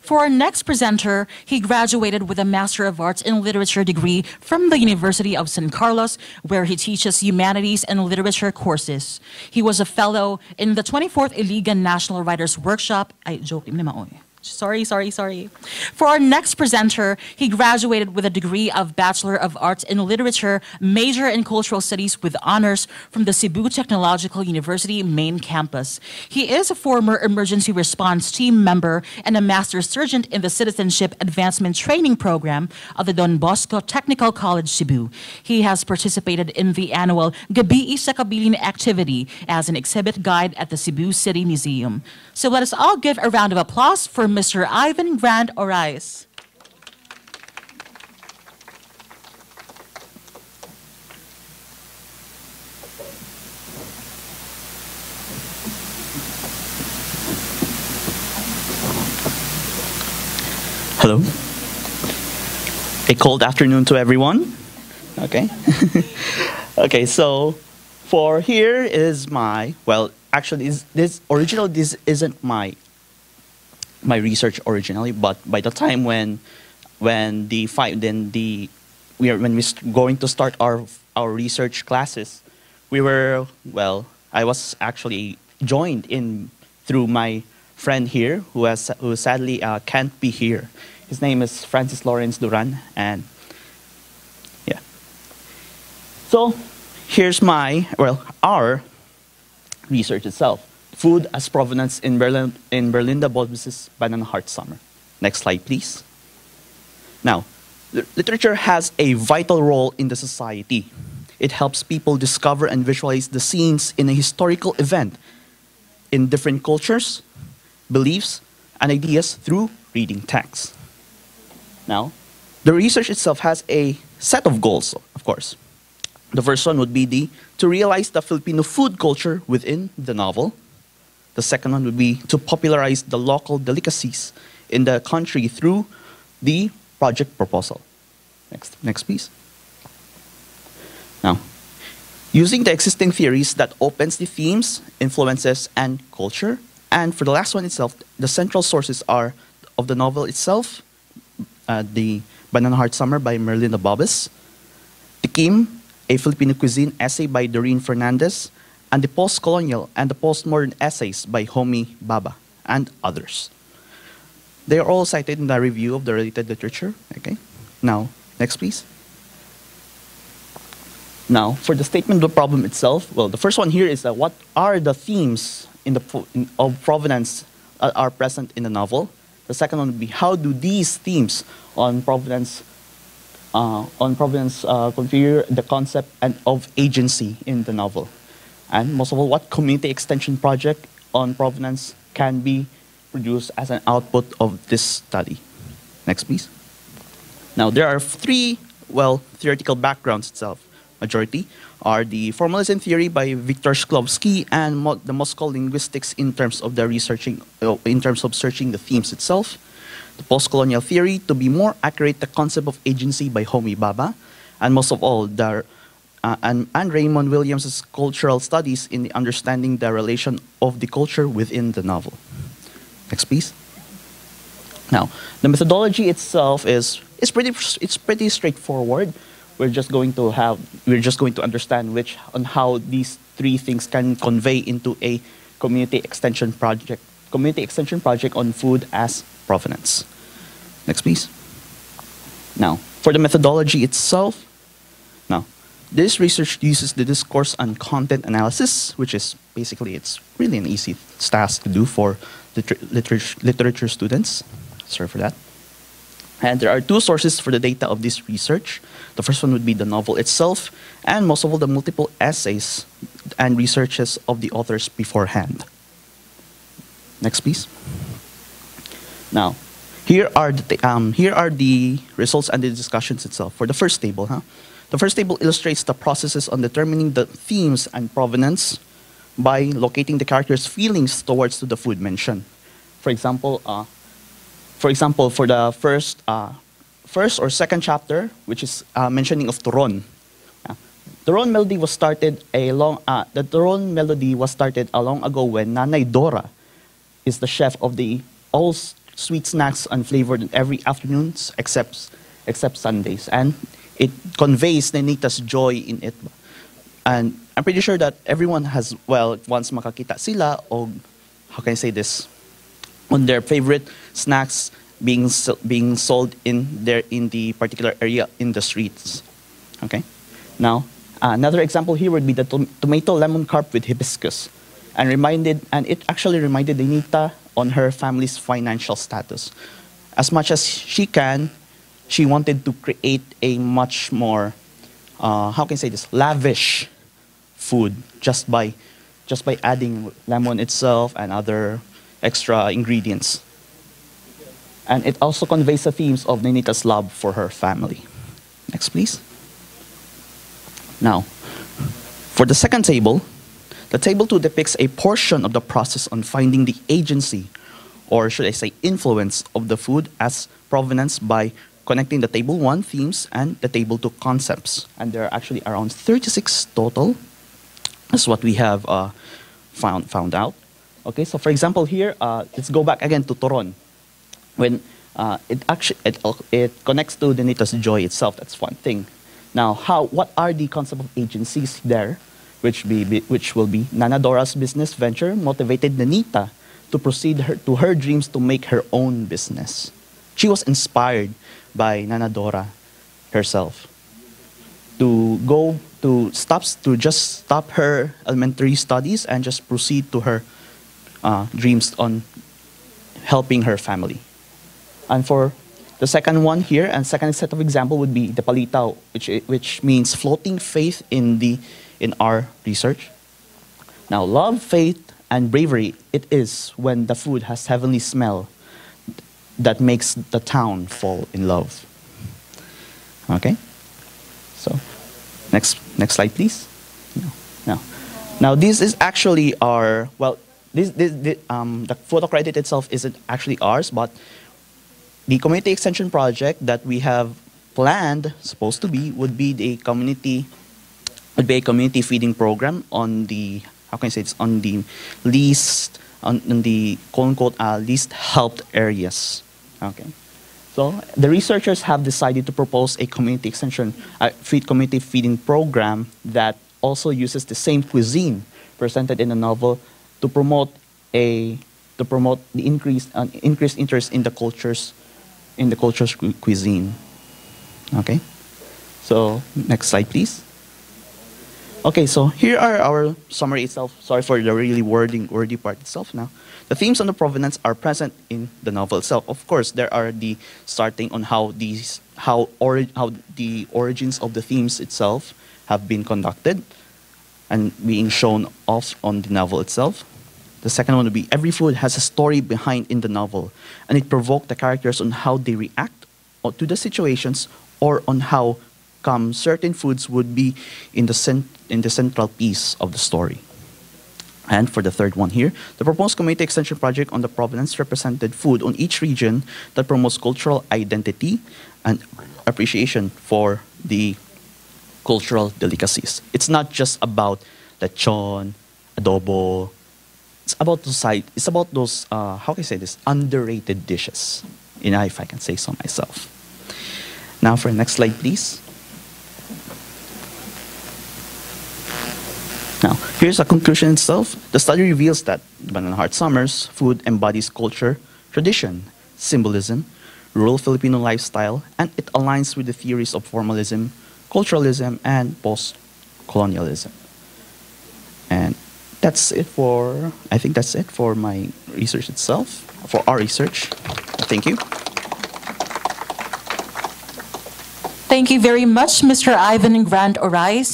For our next presenter, he graduated with a Master of Arts in Literature degree from the University of San Carlos, where he teaches humanities and literature courses. He was a fellow in the 24th Iligan National Writers Workshop. Ay, joke, Sorry. For our next presenter, he graduated with a degree of Bachelor of Arts in Literature, major in Cultural Studies with honors from the Cebu Technological University main campus. He is a former emergency response team member and a master's sergeant in the Citizenship Advancement Training Program of the Don Bosco Technical College, Cebu. He has participated in the annual Gabi sa Kabilin activity as an exhibit guide at the Cebu City Museum. So let us all give a round of applause for Mr. Ivan Grand Orais. Hello. A cold afternoon to everyone. Okay. Okay, so for here is my, well, actually this isn't my research originally, but by the time when we're going to start our research classes, I was actually joined in through my friend here who sadly can't be here. His name is Francis Lawrence Duran, and yeah. So here's our research itself. Food as provenance in Merlinda Bobis' Banana Heart Summer. Next slide, please. Now, literature has a vital role in the society. It helps people discover and visualize the scenes in a historical event in different cultures, beliefs, and ideas through reading texts. Now, the research itself has a set of goals, of course. The first one would be to realize the Filipino food culture within the novel. The second one would be to popularize the local delicacies in the country through the project proposal. Next please. Now, using the existing theories that opens the themes, influences, and culture. And for the last one itself, the central sources are of the novel itself, the Banana Heart Summer by Merlinda Bobis, Tikim, a Filipino cuisine essay by Doreen Fernandez, and the post-colonial and the postmodern essays by Homi Baba and others. They are all cited in the review of the related literature. Okay. Now, next please. Now, for the statement of the problem itself, well, the first one here is what are the themes of provenance are present in the novel. The second one would be how do these themes on provenance configure the concept of agency in the novel. And most of all, what community extension project on provenance can be produced as an output of this study. Next, please. Now, there are three, theoretical backgrounds itself. Majority are the formalism theory by Viktor Shklovsky and the Moscow linguistics in terms of searching the themes itself. The post-colonial theory, to be more accurate, the concept of agency by Homi Baba, and most of all, and Raymond Williams' cultural studies in the understanding the relation of the culture within the novel. Next, please. Now, the methodology itself is pretty straightforward. We're just going to understand how these three things can convey into a community extension project on food as provenance. Next, please. Now, for the methodology itself, this research uses the discourse and content analysis, which is basically, it's really an easy task to do for literature students. Sorry for that. And there are two sources for the data of this research. The first one would be the novel itself, and most of all, the multiple essays and researches of the authors beforehand. Next, please. Now, here are the results and the discussions itself. For the first table, the first table illustrates the processes on determining the themes and provenance by locating the character's feelings towards the food mentioned. For example, for the first or second chapter, which is mentioning of Turon. The Turon melody was started long ago when Nanay Dora is the chef of the sweet snacks unflavored every afternoons except Sundays. And it conveys Nenita's joy in it. And I'm pretty sure that everyone has, well, once makakita sila, or how can I say this, on their favorite snacks being sold in the particular area in the streets. Okay. Now, another example here would be the tomato lemon carp with hibiscus, and it actually reminded Anita on her family's financial status. As much as she can, she wanted to create a much more, how can I say this, lavish food just by adding lemon itself and other extra ingredients. And it also conveys the themes of Ninita's love for her family. Next, please. Now, for the second table, the table 2 depicts a portion of the process on finding the agency, or should I say influence, of the food as provenance by connecting the table 1 themes and the table 2 concepts. And there are actually around 36 total. That's what we have found out. Okay, so for example here, let's go back again to Toron. When it connects to Ninita's joy itself, that's one thing. Now, what are the concept of agencies there, which will be Nana Dora's business venture motivated Ninita to proceed to her dreams to make her own business. She was inspired by Nana Dora herself to just stop her elementary studies and just proceed to her dreams on helping her family. And for the second one here, and second set of example would be the palitaw, which means floating faith in our research. Now, love, faith, and bravery, it is when the food has heavenly smell that makes the town fall in love. Okay? So, next slide, please. Now, this is actually our, well, the photo credit itself isn't actually ours, but the community extension project that we have planned, supposed to be, would be a community feeding program on the, how can I say this, on the least, on the quote-unquote least helped areas. Okay. So the researchers have decided to propose a community extension, community feeding program that also uses the same cuisine presented in the novel to promote the increased interest in the culture's cuisine. Okay. So next slide, please. Okay, so here are our summary itself. Sorry for the really wordy part itself now. The themes on the provenance are present in the novel itself. Of course, there are the starting on how the origins of the themes itself have been conducted and being shown off on the novel itself. The second one would be every food has a story behind in the novel, and it provoked the characters on how they react to the situations or on how come certain foods would be in the central piece of the story. And for the third one here, the proposed community extension project on the provenance represented food on each region that promotes cultural identity and appreciation for the cultural delicacies. It's not just about lechon, adobo. It's about those how can I say this, underrated dishes, if I can say so myself. Now for the next slide, please. Now, here's a conclusion itself. The study reveals that Banana Heart Summers food embodies culture, tradition, symbolism, rural Filipino lifestyle, and it aligns with the theories of formalism, culturalism, and post-colonialism. And I think that's it for my research itself, for our research. Thank you. Thank you very much, Mr. Ivan Grand Orais.